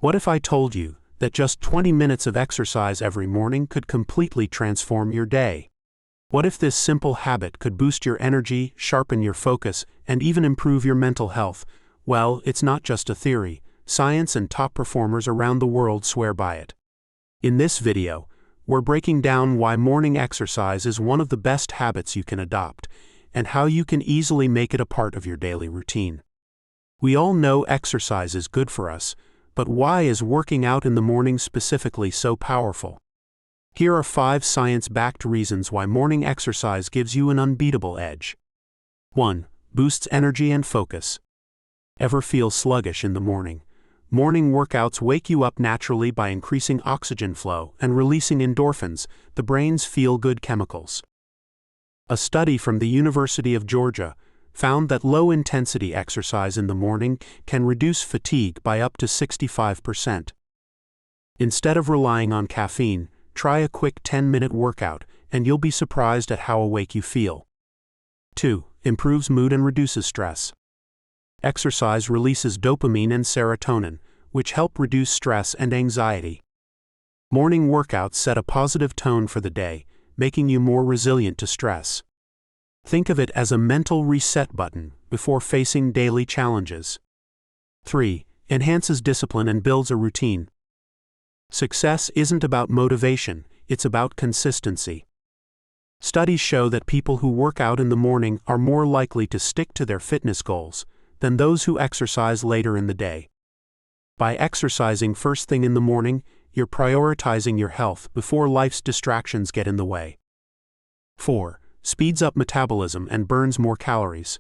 What if I told you that just 20 minutes of exercise every morning could completely transform your day? What if this simple habit could boost your energy, sharpen your focus, and even improve your mental health? Well, it's not just a theory. Science and top performers around the world swear by it. In this video, we're breaking down why morning exercise is one of the best habits you can adopt, and how you can easily make it a part of your daily routine. We all know exercise is good for us, but why is working out in the morning specifically so powerful? Here are 5 science-backed reasons why morning exercise gives you an unbeatable edge. 1. Boosts energy and focus. Ever feel sluggish in the morning? Morning workouts wake you up naturally by increasing oxygen flow and releasing endorphins, the brain's feel-good chemicals. A study from the University of Georgia found that low-intensity exercise in the morning can reduce fatigue by up to 65%. Instead of relying on caffeine, try a quick 10-minute workout, and you'll be surprised at how awake you feel. 2. Improves mood and reduces stress. Exercise releases dopamine and serotonin, which help reduce stress and anxiety. Morning workouts set a positive tone for the day, making you more resilient to stress. Think of it as a mental reset button before facing daily challenges. 3. Enhances discipline and builds a routine. Success isn't about motivation, it's about consistency. Studies show that people who work out in the morning are more likely to stick to their fitness goals than those who exercise later in the day. By exercising first thing in the morning, you're prioritizing your health before life's distractions get in the way. 4. Speeds up metabolism and burns more calories.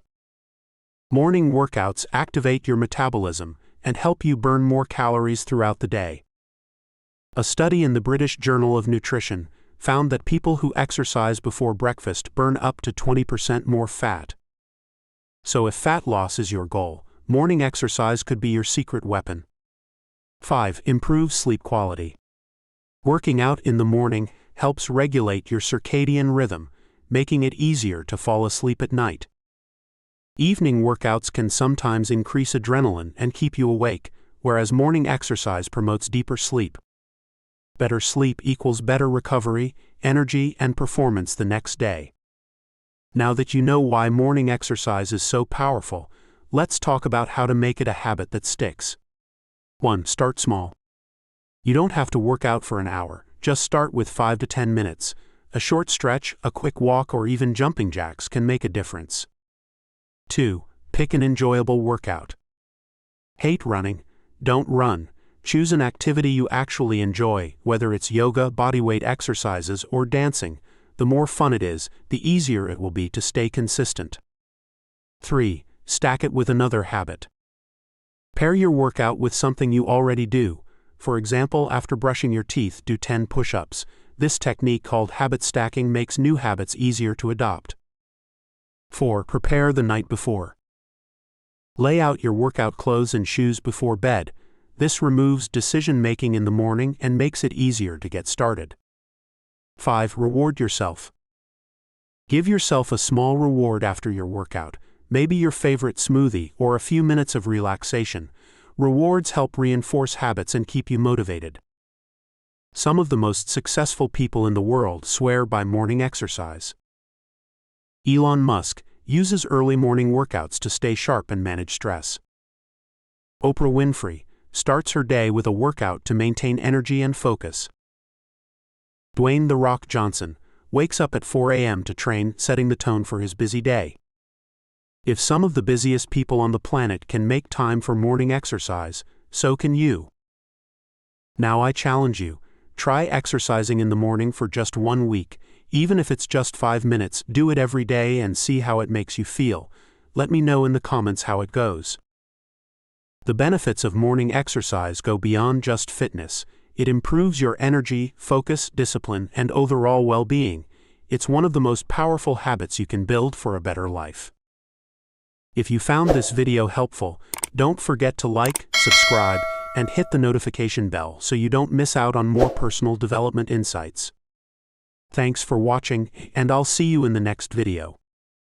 Morning workouts activate your metabolism and help you burn more calories throughout the day. A study in the British Journal of Nutrition found that people who exercise before breakfast burn up to 20% more fat. So if fat loss is your goal, morning exercise could be your secret weapon. 5. Improves sleep quality. Working out in the morning helps regulate your circadian rhythm, making it easier to fall asleep at night. Evening workouts can sometimes increase adrenaline and keep you awake, whereas morning exercise promotes deeper sleep. Better sleep equals better recovery, energy, and performance the next day. Now that you know why morning exercise is so powerful, let's talk about how to make it a habit that sticks. 1. Start small. You don't have to work out for an hour, just start with 5 to 10 minutes. A short stretch, a quick walk, or even jumping jacks can make a difference. 2. Pick an enjoyable workout. Hate running? Don't run. Choose an activity you actually enjoy, whether it's yoga, bodyweight exercises, or dancing. The more fun it is, the easier it will be to stay consistent. 3. Stack it with another habit. Pair your workout with something you already do. For example, after brushing your teeth, do 10 push-ups. This technique, called habit stacking, makes new habits easier to adopt. 4. Prepare the night before. Lay out your workout clothes and shoes before bed. This removes decision-making in the morning and makes it easier to get started. 5. Reward yourself. Give yourself a small reward after your workout, maybe your favorite smoothie or a few minutes of relaxation. Rewards help reinforce habits and keep you motivated. Some of the most successful people in the world swear by morning exercise. Elon Musk uses early morning workouts to stay sharp and manage stress. Oprah Winfrey starts her day with a workout to maintain energy and focus. Dwayne "The Rock" Johnson wakes up at 4 a.m. to train, setting the tone for his busy day. If some of the busiest people on the planet can make time for morning exercise, so can you. Now I challenge you. Try exercising in the morning for just 1 week. Even if it's just 5 minutes, do it every day and see how it makes you feel. Let me know in the comments how it goes. The benefits of morning exercise go beyond just fitness. It improves your energy, focus, discipline, and overall well-being. It's one of the most powerful habits you can build for a better life. If you found this video helpful, don't forget to like, subscribe, and hit the notification bell so you don't miss out on more personal development insights. Thanks for watching, and I'll see you in the next video.